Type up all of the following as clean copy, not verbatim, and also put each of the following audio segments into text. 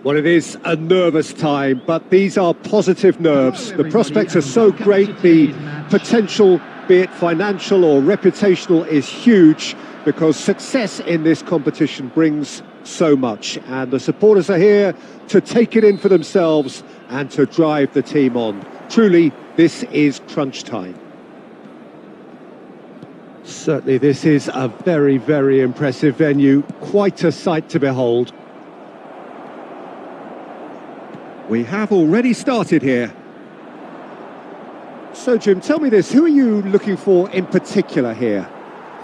Well, it is a nervous time, but these are positive nerves. The prospects are so great, the potential, be it financial or reputational, is huge because success in this competition brings so much. And the supporters are here to take it in for themselves and to drive the team on. Truly, this is crunch time. Certainly, this is a very, very impressive venue. Quite a sight to behold. We have already started here. So, Jim, tell me this, who are you looking for in particular here?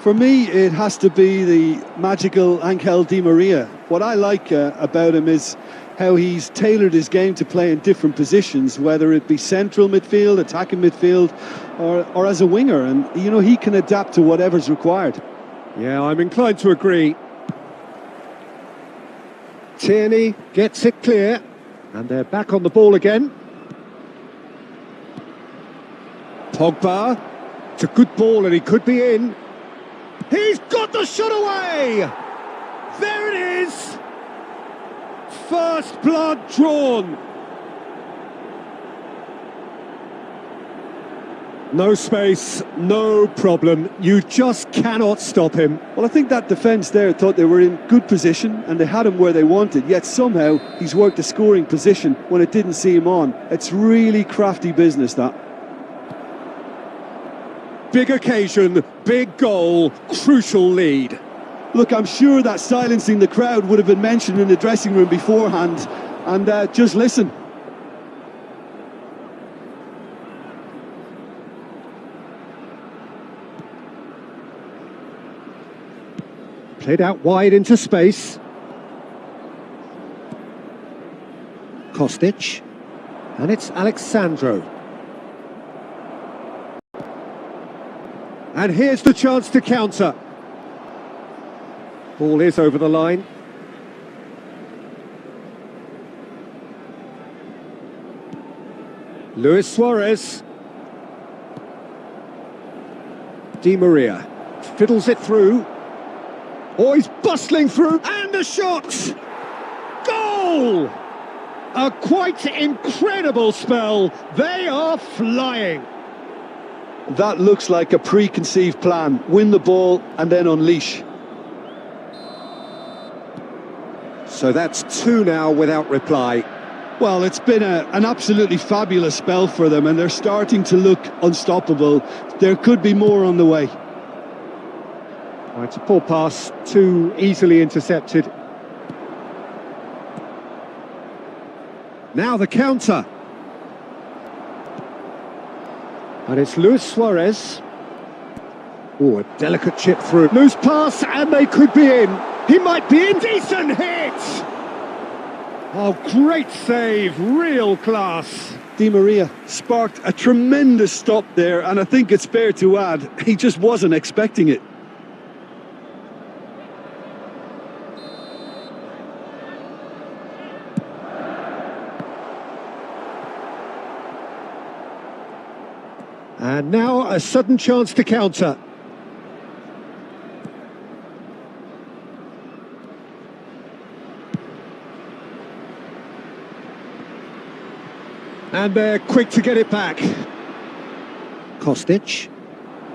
For me, it has to be the magical Angel Di Maria. What I like about him is how he's tailored his game to play in different positions, whether it be central midfield, attacking midfield, or as a winger. And, you know, he can adapt to whatever's required. Yeah, I'm inclined to agree. Tierney gets it clear. And they're back on the ball again. Pogba. It's a good ball and he could be in. He's got the shot away! There it is! First blood drawn. No space, no problem. You just cannot stop him. Well, I think that defence there thought they were in good position and they had him where they wanted, yet somehow he's worked a scoring position when it didn't see him on. It's really crafty business, that. Big occasion, big goal, crucial lead. Look, I'm sure that silencing the crowd would have been mentioned in the dressing room beforehand, and just listen. Played out wide into space. Kostic. And it's Alexandro. And here's the chance to counter. Ball is over the line. Luis Suarez. Di Maria. Fiddles it through. Oh, he's bustling through, and a shot! Goal! A quite incredible spell. They are flying. That looks like a preconceived plan. Win the ball and then unleash. So that's two now without reply. Well, it's been an absolutely fabulous spell for them, and they're starting to look unstoppable. There could be more on the way. Oh, it's a poor pass, too easily intercepted. Now the counter. And it's Luis Suarez. Oh, a delicate chip through. Loose pass, and they could be in. He might be in. Decent hit! Oh, great save, real class. Di Maria sparked a tremendous stop there, and I think it's fair to add, he just wasn't expecting it. And now a sudden chance to counter. And they're quick to get it back. Kostic.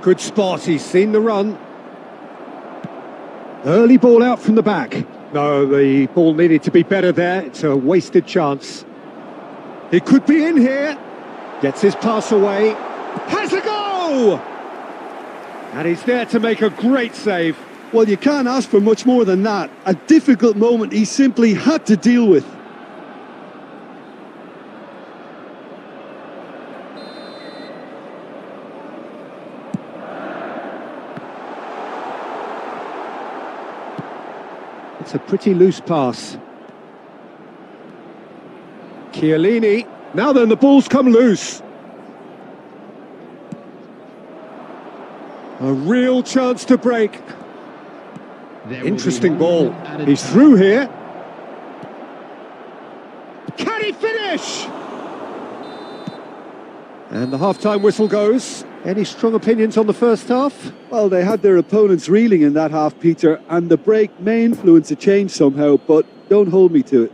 Good spot, he's seen the run. Early ball out from the back. No, the ball needed to be better there. It's a wasted chance. He could be in here. Gets his pass away. Has a go! And he's there to make a great save. Well, you can't ask for much more than that. A difficult moment he simply had to deal with. It's a pretty loose pass. Chiellini. Now then, the ball's come loose. A real chance to break. Interesting ball. He's through here. Can he finish? And the half-time whistle goes. Any strong opinions on the first half? Well, they had their opponents reeling in that half, Peter, and the break may influence a change somehow, but don't hold me to it.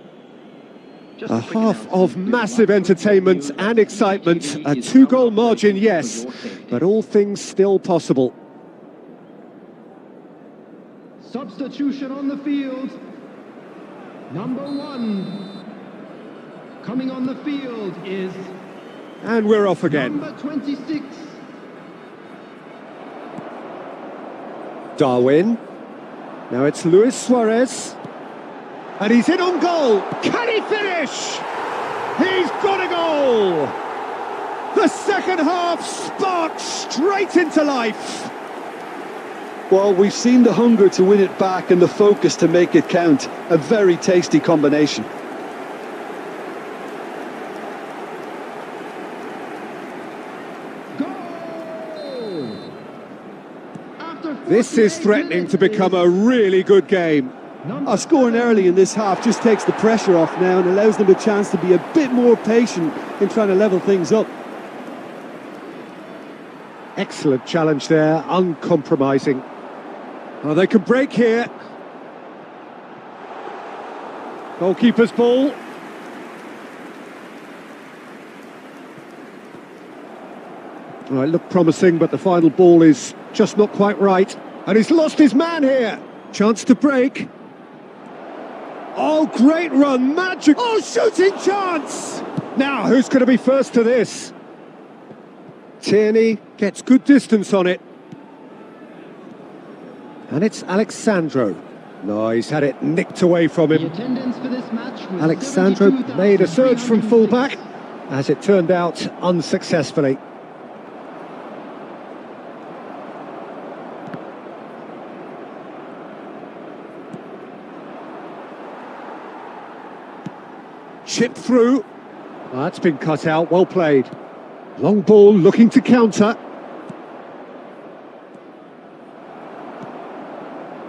A half of massive entertainment and excitement. A two-goal margin, yes, but all things still possible. Substitution on the field. Number 1 coming on the field is... And we're off again. Number 26. Darwin. Now it's Luis Suarez. And he's in on goal. Can he finish? He's got a goal. The second half sparks straight into life. Well, we've seen the hunger to win it back and the focus to make it count. A very tasty combination. This is threatening to become a really good game. Scoring early in this half just takes the pressure off now and allows them a chance to be a bit more patient in trying to level things up. Excellent challenge there, uncompromising. Oh, they can break here. Goalkeeper's ball. Well, it looked promising, but the final ball is just not quite right. And he's lost his man here. Chance to break. Oh, great run, magic. Oh, shooting chance. Now, who's going to be first to this? Tierney gets good distance on it. And it's Alexandro. No, he's had it nicked away from him. Alexandro made a surge from fullback, as it turned out unsuccessfully. Chip through. Oh, that's been cut out, well played. Long ball looking to counter.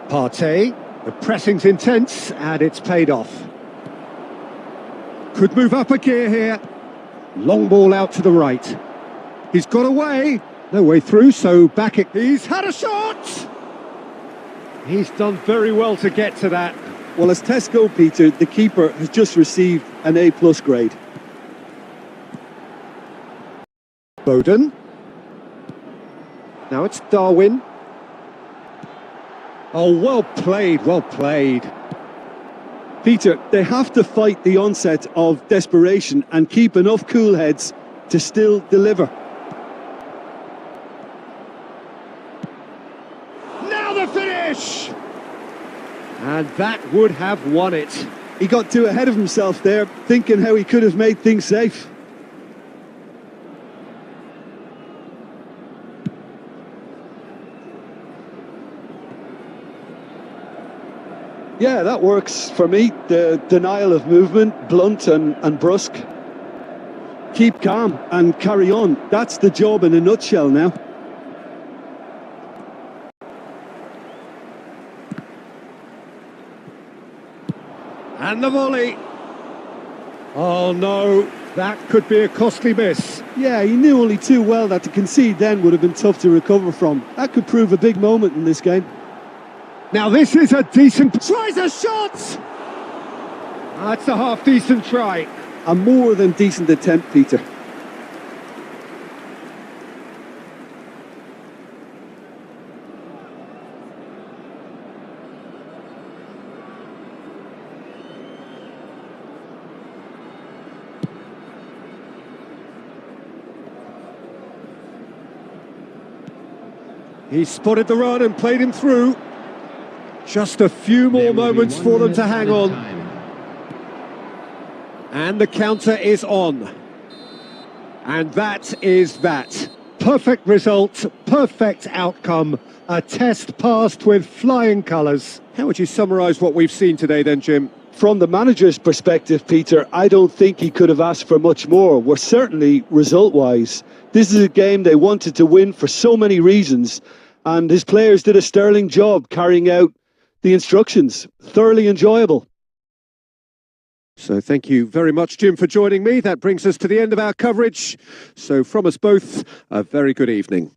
Partey, the pressing's intense and it's paid off. Could move up a gear here. Long ball out to the right. He's got away. No way through, so back it. He's had a shot! He's done very well to get to that. Well, as tests go, Peter, the keeper has just received an A+ grade. Bowden. Now it's Darwin. Oh, well played, well played. Peter, they have to fight the onset of desperation and keep enough cool heads to still deliver. Now the finish! And that would have won it. He got too ahead of himself there, thinking how he could have made things safe. Yeah, that works for me. The denial of movement, blunt and brusque. Keep calm and carry on. That's the job in a nutshell now. And the volley. Oh no, that could be a costly miss. Yeah, he knew only too well that to concede then would have been tough to recover from. That could prove a big moment in this game. Now this is a decent... Tries a shot! That's a half-decent try. A more than decent attempt, Peter. He spotted the run and played him through. Just a few more moments for them to hang on. And the counter is on. And that is that. Perfect result, perfect outcome. A test passed with flying colours. How would you summarise what we've seen today then, Jim? From the manager's perspective, Peter, I don't think he could have asked for much more. We're certainly result-wise. This is a game they wanted to win for so many reasons. And his players did a sterling job carrying out the instructions. Thoroughly enjoyable. So thank you very much, Jim, for joining me. That brings us to the end of our coverage. So from us both, a very good evening.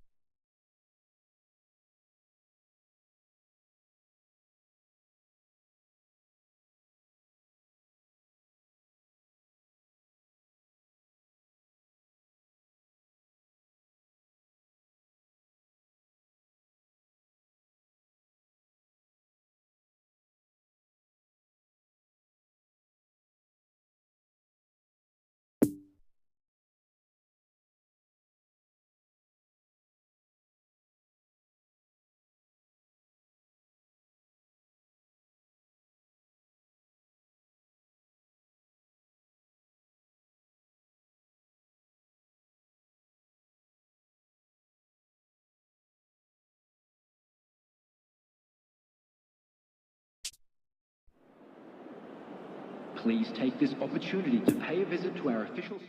please take this opportunity to pay a visit to our official...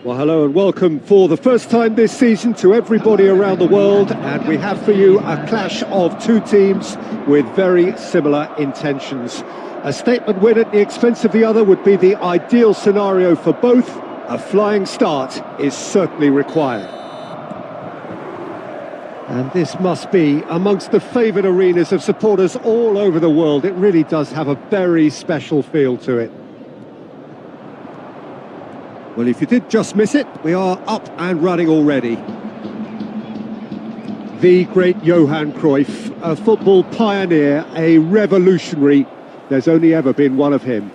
Well, hello and welcome for the first time this season to everybody around the world, and we have for you a clash of two teams with very similar intentions. A statement win at the expense of the other would be the ideal scenario for both. A flying start is certainly required. And this must be amongst the favoured arenas of supporters all over the world. It really does have a very special feel to it. Well, if you did just miss it, we are up and running already. The great Johan Cruyff, a football pioneer, a revolutionary. There's only ever been one of him.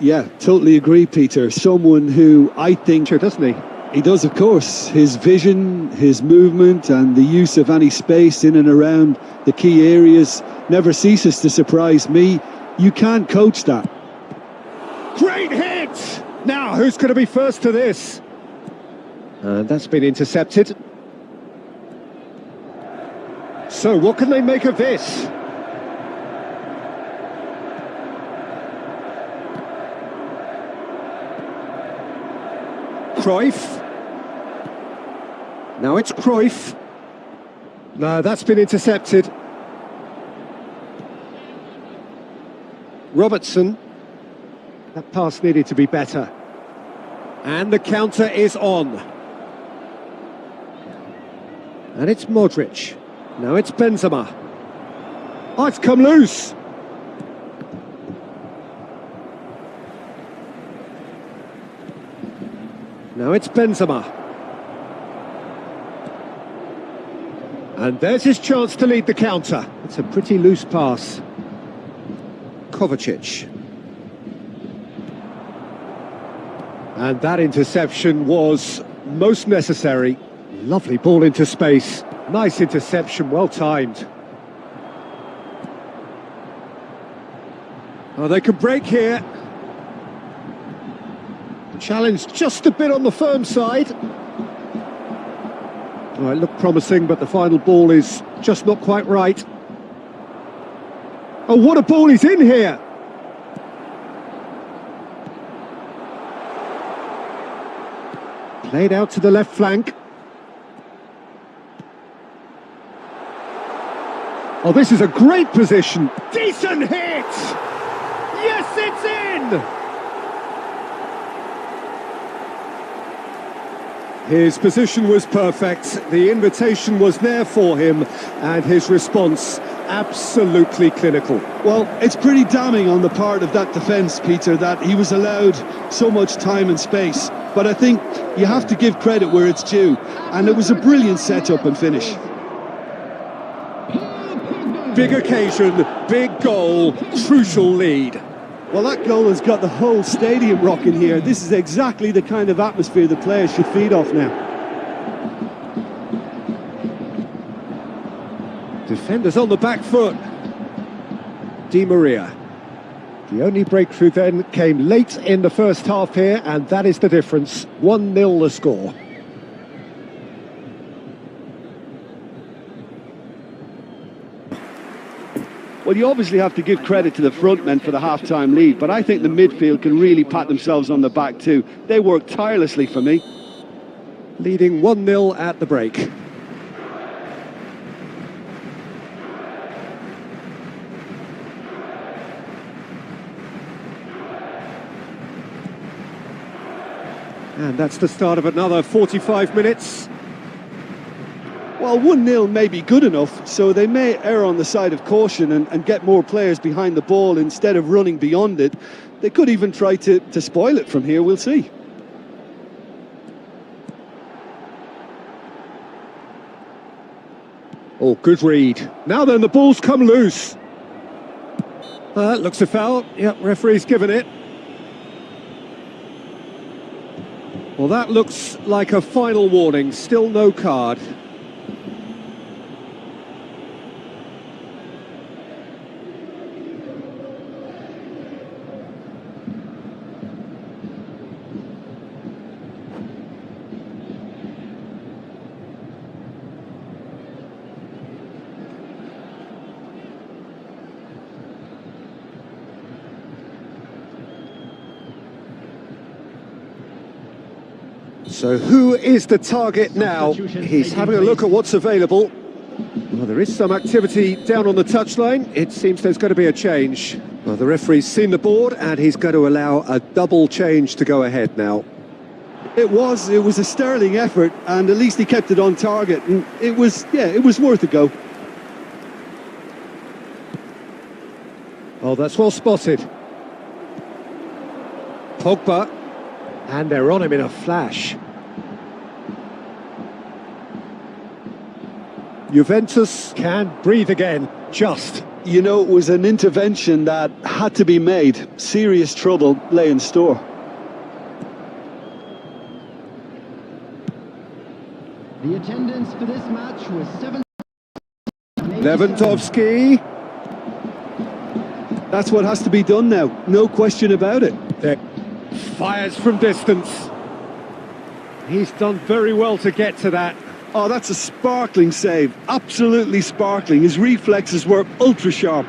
Yeah, totally agree, Peter. Someone who I think... Sure, doesn't he? He does, of course. His vision, his movement and the use of any space in and around the key areas never ceases to surprise me. You can't coach that. Great hit! Now, who's going to be first to this? And that's been intercepted. So, what can they make of this? Cruyff. Now it's Cruyff. No, that's been intercepted. Robertson. That pass needed to be better. And the counter is on. And it's Modric. Now it's Benzema. Oh, it's come loose. Now it's Benzema. And there's his chance to lead the counter. It's a pretty loose pass. Kovacic. And that interception was most necessary. Lovely ball into space. Nice interception, well timed. Oh, they can break here. Challenge just a bit on the firm side. Oh, it looked promising, but the final ball is just not quite right. Oh, what a ball is in here! Played out to the left flank. Oh, this is a great position. Decent hit! Yes, it's in! His position was perfect. The invitation was there for him, and his response absolutely clinical. Well, it's pretty damning on the part of that defence, Peter, that he was allowed so much time and space. But I think you have to give credit where it's due, and it was a brilliant setup and finish. Big occasion, big goal, crucial lead. Well, that goal has got the whole stadium rocking here. This is exactly the kind of atmosphere the players should feed off now. Defenders on the back foot. Di Maria. The only breakthrough then came late in the first half here, and that is the difference. 1-0 the score. Well, you obviously have to give credit to the front men for the half-time lead, but I think the midfield can really pat themselves on the back too. They work tirelessly for me. Leading 1-0 at the break. And that's the start of another 45 minutes. Well, 1-0 may be good enough, so they may err on the side of caution and get more players behind the ball instead of running beyond it. They could even try to spoil it from here, we'll see. Oh, good read. Now then, the ball's come loose. Looks a foul. Yep, referee's given it. Well, that looks like a final warning. Still no card. So who is the target now? He's having a look at what's available. Well, there is some activity down on the touchline. It seems there's going to be a change. Well, the referee's seen the board and he's going to allow a double change to go ahead now. It was a sterling effort, and at least he kept it on target, and it was worth a go. Oh, that's well spotted. Pogba, and they're on him in a flash. Juventus can breathe again, just. You know, it was an intervention that had to be made. Serious trouble lay in store. The attendance for this match was 7. Lewandowski. That's what has to be done now, no question about it. There. Fires from distance. He's done very well to get to that. Oh, that's a sparkling save, absolutely sparkling. His reflexes were ultra sharp.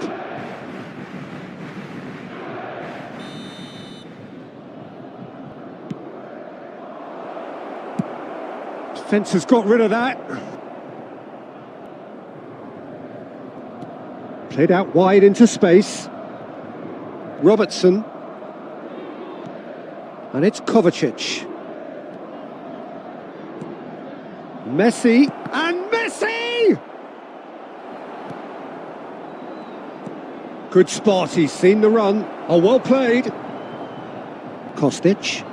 Defence has got rid of that. Played out wide into space. Robertson. And it's Kovacic. Messi, and Messi! Good spot, he's seen the run. Oh, well played. Kostic.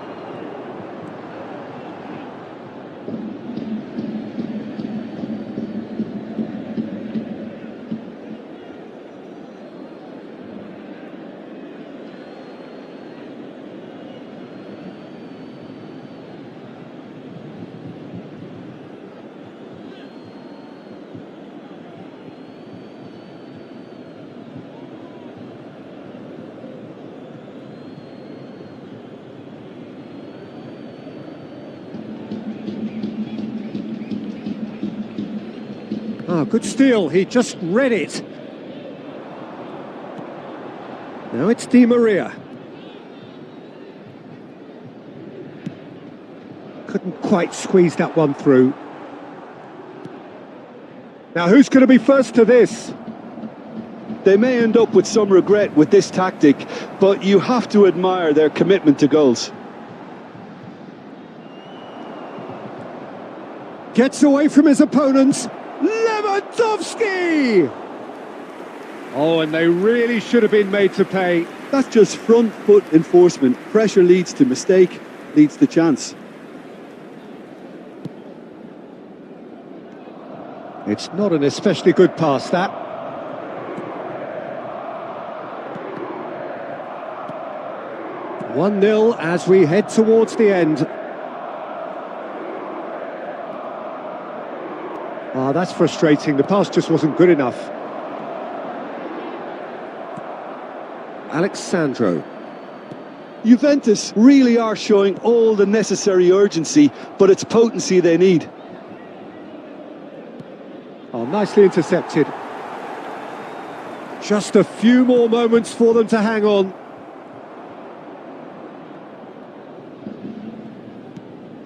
Ah, good steal, he just read it. Now it's Di Maria. Couldn't quite squeeze that one through. Now who's going to be first to this? They may end up with some regret with this tactic, but you have to admire their commitment to goals. Gets away from his opponents. Lewandowski! Oh, and they really should have been made to pay. That's just front foot enforcement. Pressure leads to mistake, leads to chance. It's not an especially good pass, that. One 0 as we head towards the end. Ah, that's frustrating. The pass just wasn't good enough. Alexandro. Juventus really are showing all the necessary urgency, but it's potency they need. Oh, nicely intercepted. Just a few more moments for them to hang on.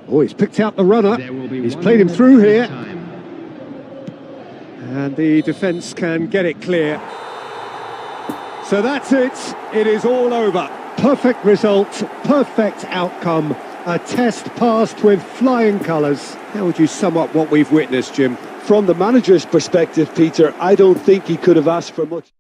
Oh, he's picked out the runner. He's played him through here. And the defence can get it clear. So that's it. It is all over. Perfect result, perfect outcome. A test passed with flying colours. How would you sum up what we've witnessed, Jim? From the manager's perspective, Peter, I don't think he could have asked for much.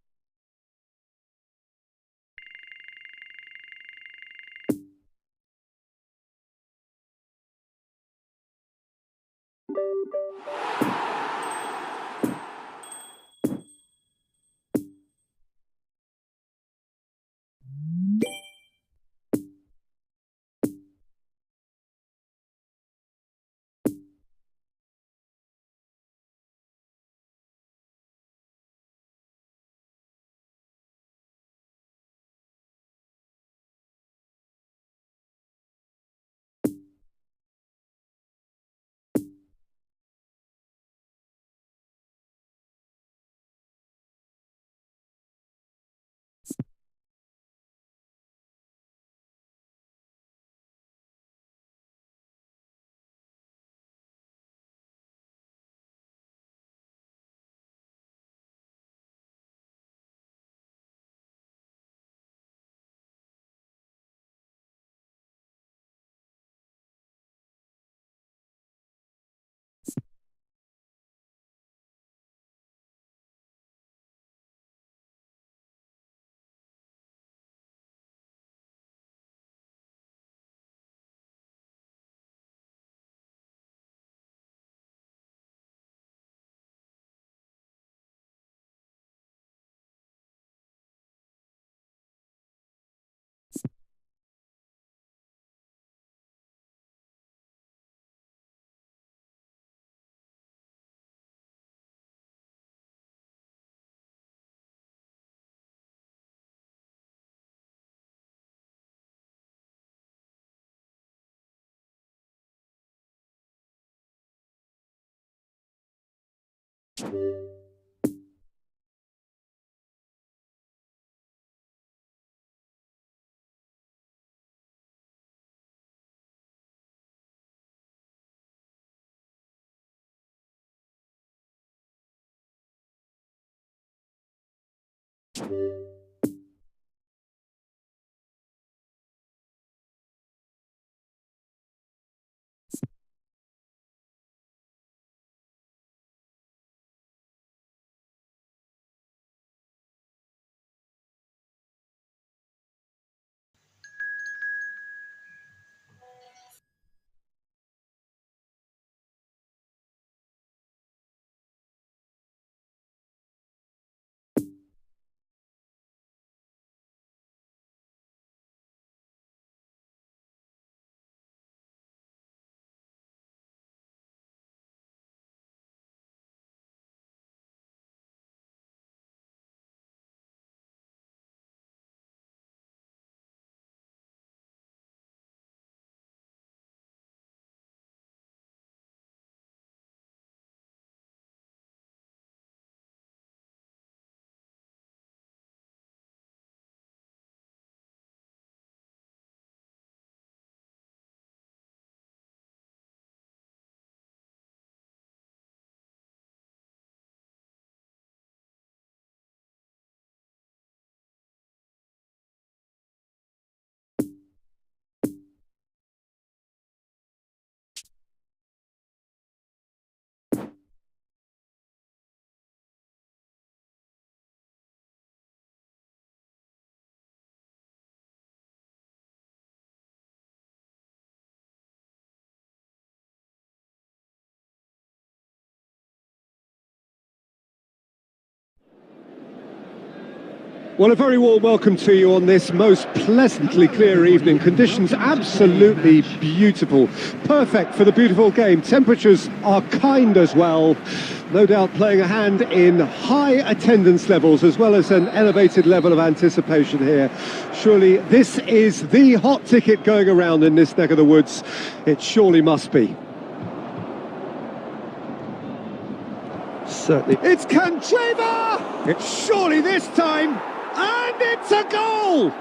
Well, a very warm welcome to you on this most pleasantly clear evening. Conditions absolutely beautiful. Perfect for the beautiful game. Temperatures are kind as well. No doubt playing a hand in high attendance levels as well as an elevated level of anticipation here. Surely this is the hot ticket going around in this neck of the woods. It surely must be. Certainly. It's Candreva! It's surely this time, and it's a goal!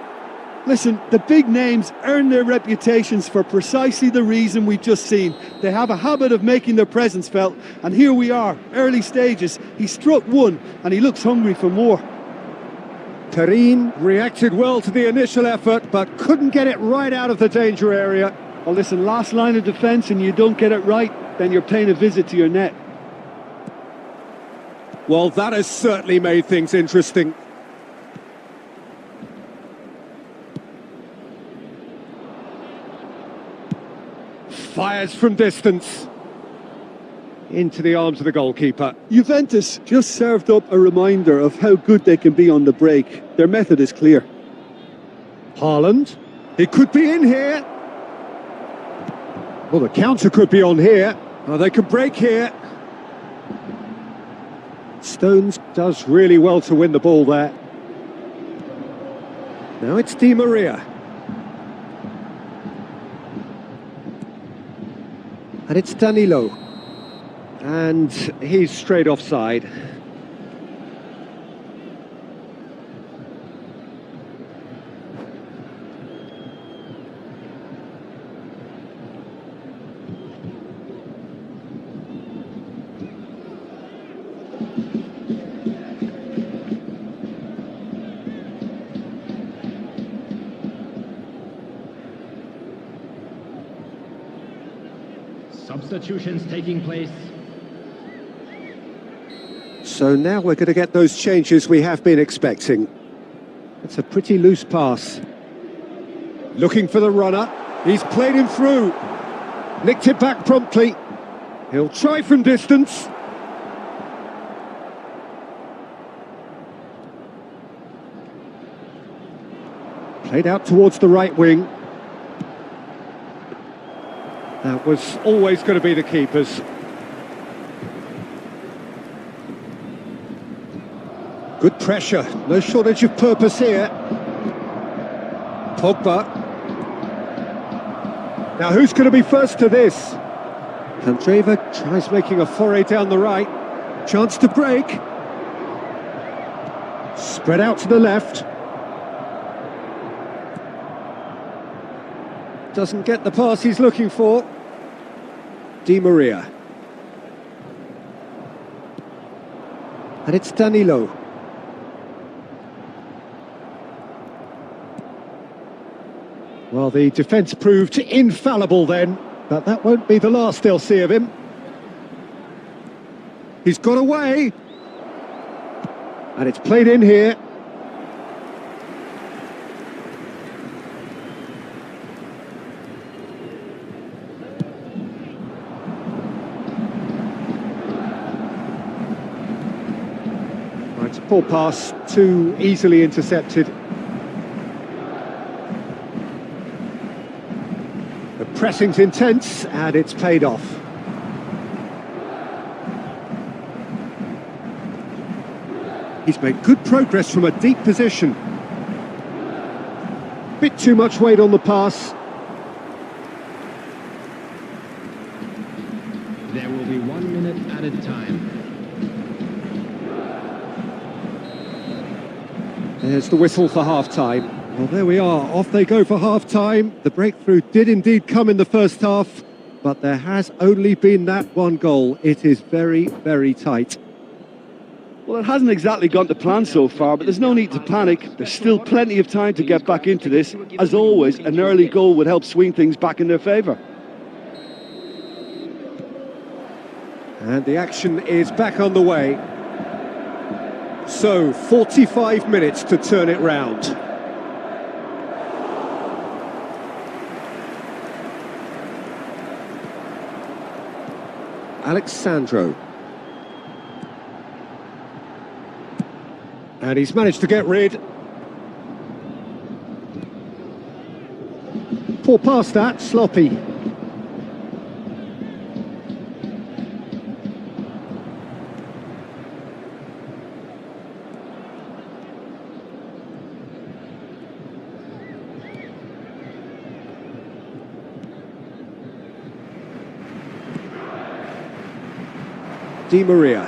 Listen, the big names earn their reputations for precisely the reason we've just seen. They have a habit of making their presence felt, and here we are, early stages. He struck one, and he looks hungry for more. Perrin reacted well to the initial effort, but couldn't get it right out of the danger area. Well, listen, last line of defence and you don't get it right, then you're paying a visit to your net. Well, that has certainly made things interesting. Fires from distance. Into the arms of the goalkeeper. Juventus just served up a reminder of how good they can be on the break. Their method is clear. Haaland. He could be in here. Well, the counter could be on here. Oh, they could break here. Stones does really well to win the ball there. Now it's Di Maria. And it's Danilo. And he's straight offside. Substitutions taking place. So now we're going to get those changes we have been expecting. It's a pretty loose pass. Looking for the runner. He's played him through. Nicked it back promptly. He'll try from distance. Played out towards the right wing. That was always going to be the keeper's. Good pressure, no shortage of purpose here. Pogba. Now who's going to be first to this? Candreva tries making a foray down the right. Chance to break. Spread out to the left. Doesn't get the pass he's looking for. Di Maria. And it's Danilo. Well, the defence proved infallible then, but that won't be the last they'll see of him. He's got away. And it's played in here. It's a poor pass, too easily intercepted. The pressing's intense, and it's paid off. He's made good progress from a deep position. Bit too much weight on the pass. There will be 1 minute added time. There's the whistle for half-time. Well, there we are, off they go for half-time. The breakthrough did indeed come in the first half, but there has only been that one goal. It is very, very tight. Well, it hasn't exactly gone to plan so far, but there's no need to panic. There's still plenty of time to get back into this. As always, an early goal would help swing things back in their favour. And the action is back on the way. So, 45 minutes to turn it round. Alexandro. And he's managed to get rid. Poor pass that, sloppy. Di Maria.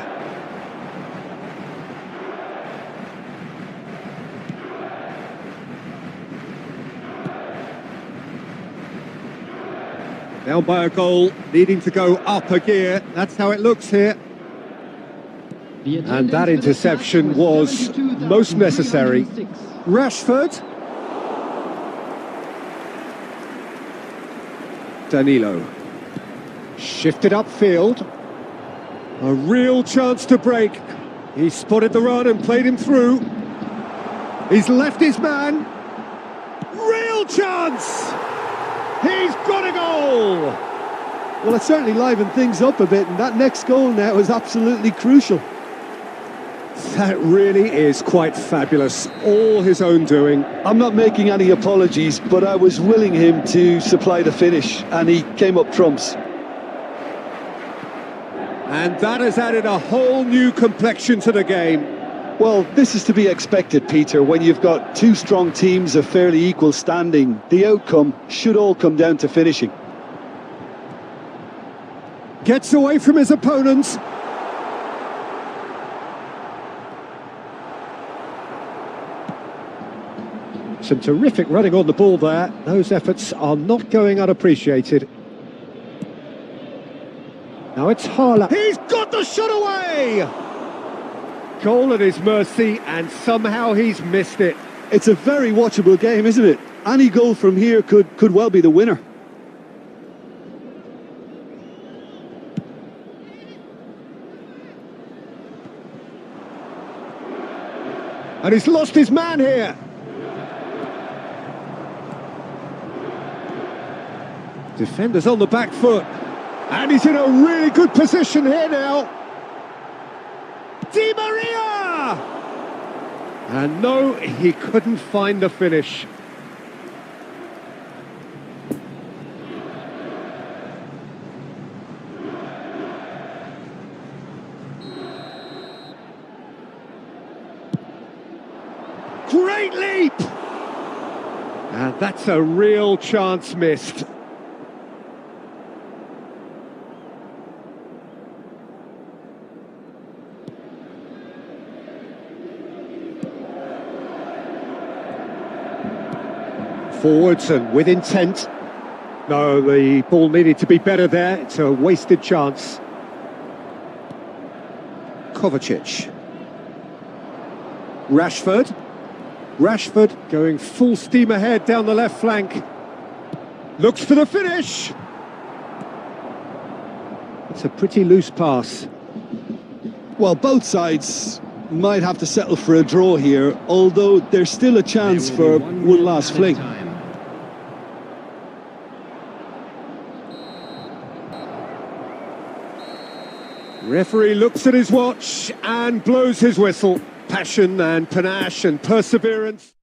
Down by a goal, needing to go up a gear. That's how it looks here. And that interception was most necessary. Rashford. Danilo. Shifted upfield. A real chance to break. He spotted the run and played him through. He's left his man. Real chance! He's got a goal! Well, it certainly livened things up a bit, and that next goal now is absolutely crucial. That really is quite fabulous. All his own doing. I'm not making any apologies, but I was willing him to supply the finish, and he came up trumps. And that has added a whole new complexion to the game. Well, this is to be expected, Peter. When you've got two strong teams of fairly equal standing, the outcome should all come down to finishing. Gets away from his opponents. Some terrific running on the ball there. Those efforts are not going unappreciated. Now it's Haaland. He's got the shot away! Goal at his mercy, and somehow he's missed it. It's a very watchable game, isn't it? Any goal from here could well be the winner. And he's lost his man here. Defenders on the back foot. And he's in a really good position here now. Di Maria! And no, he couldn't find the finish. Great leap! And that's a real chance missed. Forwards and with intent. No, the ball needed to be better there. It's a wasted chance. Kovacic. Rashford. Rashford going full steam ahead down the left flank. Looks for the finish. It's a pretty loose pass. Well, both sides might have to settle for a draw here, although there's still a chance for one last fling. Referee looks at his watch and blows his whistle. Passion and panache and perseverance.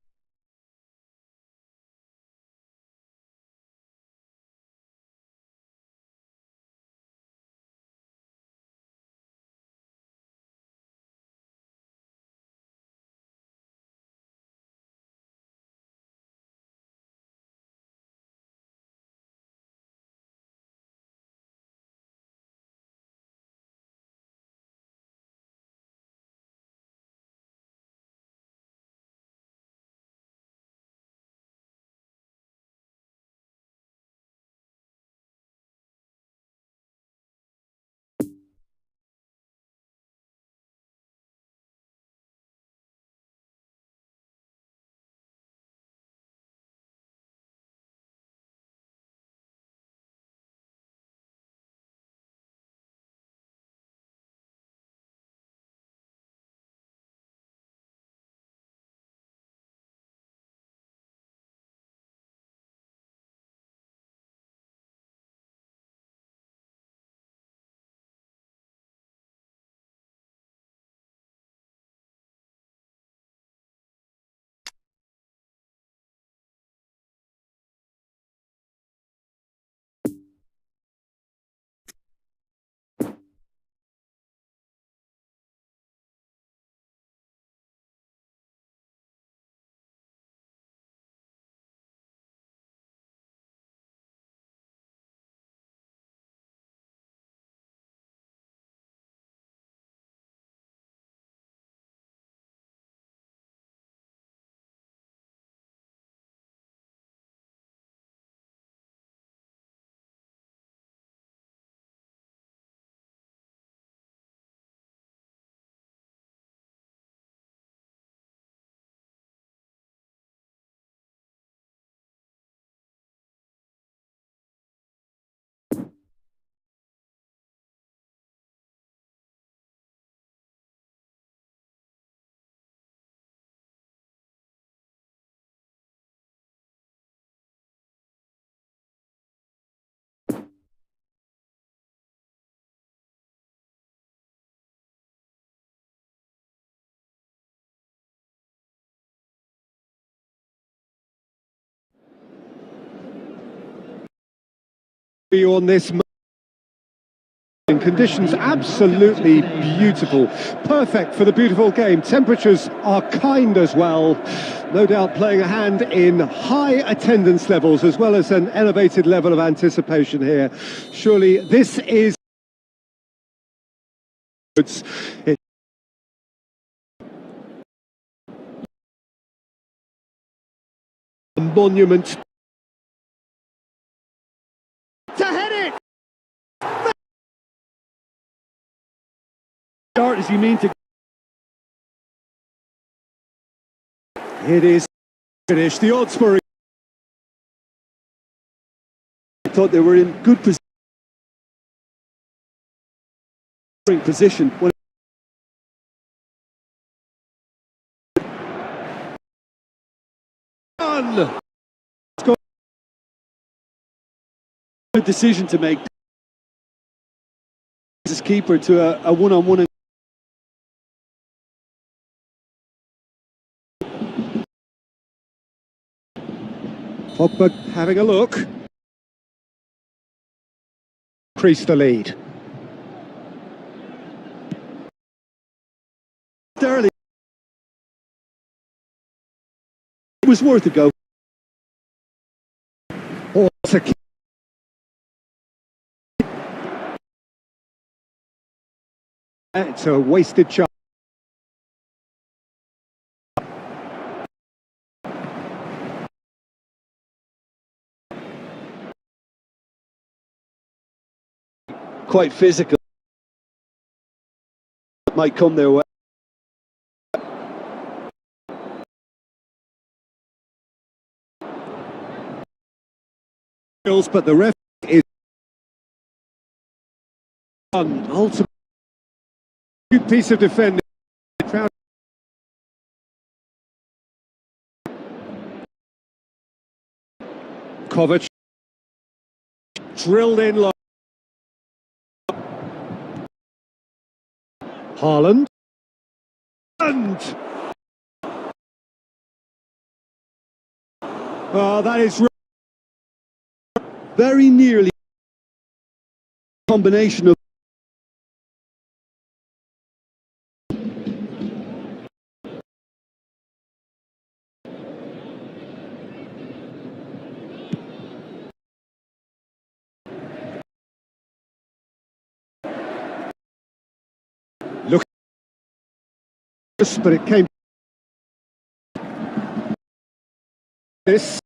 You on this conditions absolutely beautiful, perfect for the beautiful game. Temperatures are kind as well, no doubt playing a hand in high attendance levels as well as an elevated level of anticipation here. Surely this is a monument to head it. Start as you mean to. It is finished. The odds were. I thought they were in good position. Good decision to make. His keeper to a one-on-one. Pogba having a look. Increase the lead. Sterling. It was worth a go. Oh, it's a it's a wasted chance. Quite physical. Might come their way. But the ref is ultimate piece of defending. Kovac drilled in low. Haaland and that is very nearly combination of look, but it came this.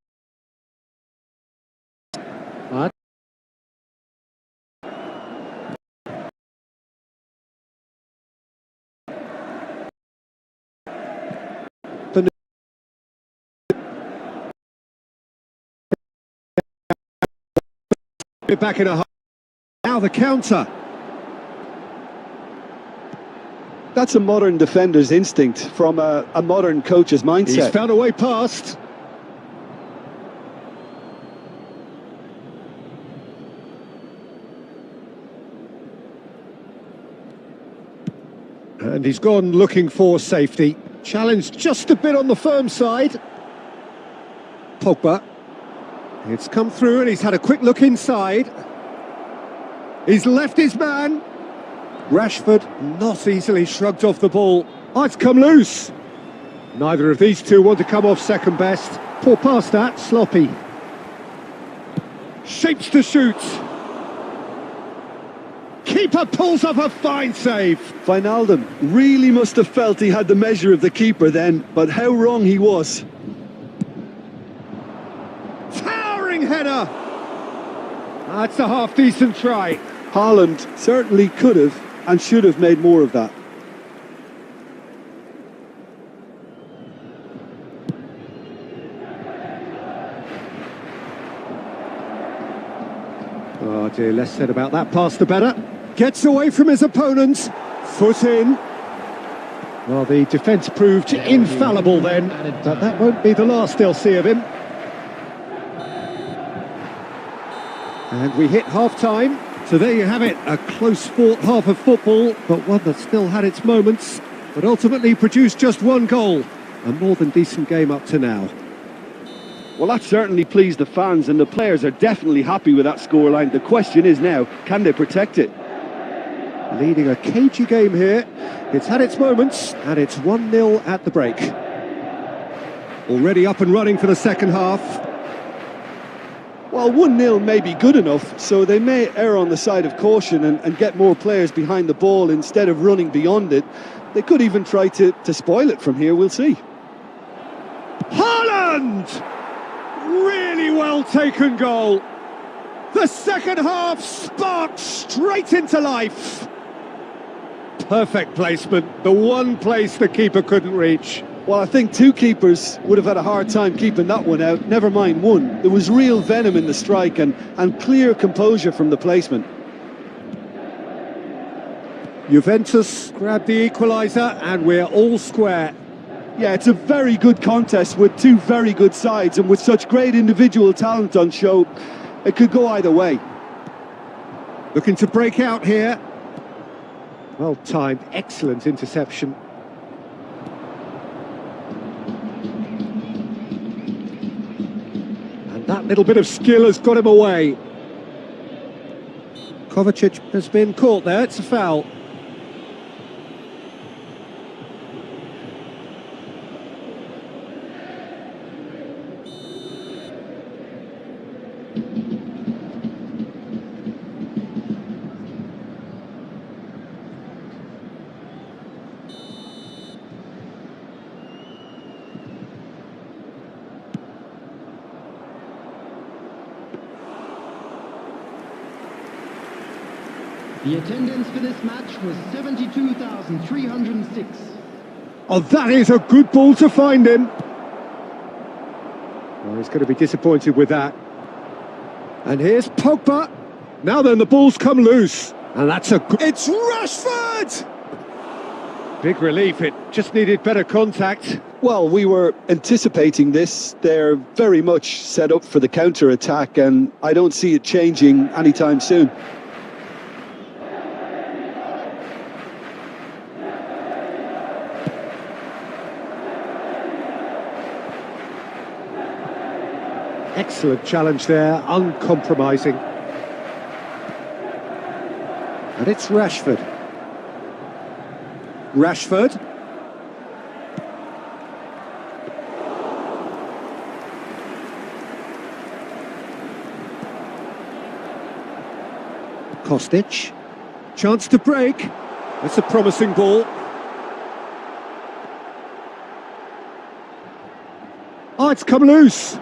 Back in a now the counter. That's a modern defender's instinct from a modern coach's mindset. He's found a way past. And he's gone looking for safety. Challenged just a bit on the firm side. Pogba. It's come through and he's had a quick look inside. He's left his man. Rashford not easily shrugged off the ball. Oh, it's come loose. Neither of these two want to come off second best. Poor pass that, sloppy. Shapes to shoot. Keeper pulls off a fine save. Wijnaldum really must have felt he had the measure of the keeper then, but how wrong he was. Header. That's a half-decent try. Haaland certainly could have and should have made more of that. Oh dear, less said about that pass the better. Gets away from his opponents. Foot in. Well, the defence proved infallible then, but that won't be the last they'll see of him. And we hit half-time, so there you have it, a close-fought half of football, but one that still had its moments, but ultimately produced just one goal. A more than decent game up to now. Well, that certainly pleased the fans, and the players are definitely happy with that scoreline. The question is now, can they protect it? Leading a cagey game here. It's had its moments, and it's 1-0 at the break. Already up and running for the second half. Well, 1-0 may be good enough, so they may err on the side of caution and get more players behind the ball instead of running beyond it. They could even try to spoil it from here, we'll see. Haaland! Really well taken goal. The second half sparked straight into life. Perfect placement, the one place the keeper couldn't reach. Well, I think two keepers would have had a hard time keeping that one out, never mind one. There was real venom in the strike and clear composure from the placement. Juventus grabbed the equaliser and we're all square. Yeah, it's a very good contest with two very good sides, and with such great individual talent on show, it could go either way. Looking to break out here. Well timed, excellent interception. And that little bit of skill has got him away. Kovacic has been caught there, it's a foul. The attendance for this match was 72,306. Oh, that is a good ball to find him. Oh, he's going to be disappointed with that. And here's Pogba. Now then, the ball's come loose. And that's a good... It's Rashford! Big relief, it just needed better contact. Well, we were anticipating this. They're very much set up for the counter-attack, and I don't see it changing anytime soon. Excellent challenge there, uncompromising. And it's Rashford. Rashford. Kostic. Chance to break. That's a promising ball. Oh, it's come loose.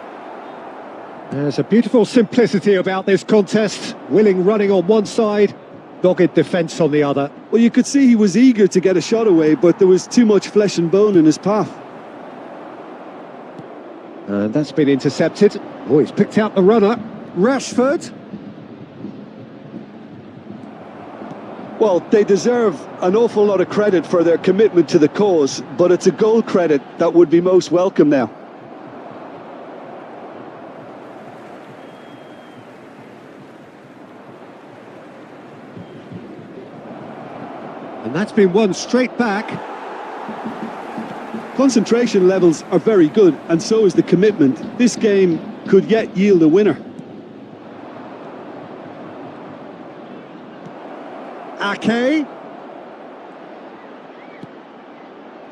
There's a beautiful simplicity about this contest. Willing running on one side, dogged defence on the other. Well, you could see he was eager to get a shot away, but there was too much flesh and bone in his path. And that's been intercepted. Oh, he's picked out the runner. Rashford. Well, they deserve an awful lot of credit for their commitment to the cause, but it's a goal credit that would be most welcome now. And that's been won straight back. Concentration levels are very good, and so is the commitment. This game could yet yield a winner. Ake.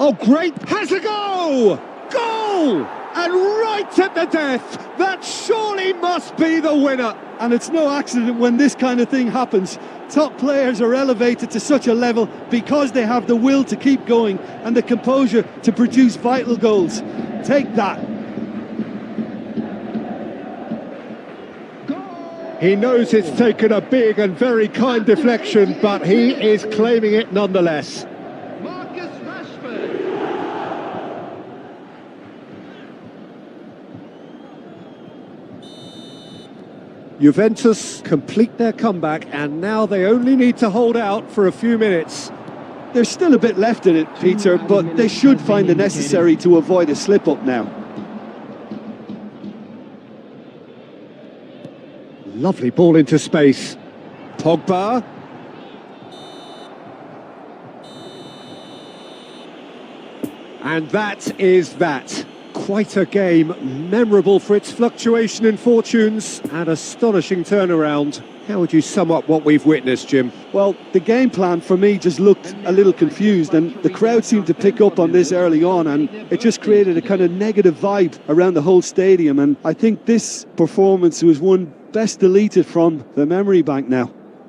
Oh, great. Has a go! Goal! And right at the death. That surely must be the winner. And it's no accident when this kind of thing happens. Top players are elevated to such a level because they have the will to keep going and the composure to produce vital goals. Take that. He knows it's taken a big and very kind deflection, but he is claiming it nonetheless. Juventus complete their comeback, and now they only need to hold out for a few minutes. There's still a bit left in it, Peter, but they should find the necessary to avoid a slip-up now. Lovely ball into space. Pogba. And that is that. quite a game, memorable for its fluctuation in fortunes and astonishing turnaround. How would you sum up what we've witnessed, Jim? Well, the game plan for me just looked a little confused, and the crowd seemed to pick up on this early on, and it just created a kind of negative vibe around the whole stadium. And I think this performance was one best deleted from the memory bank now.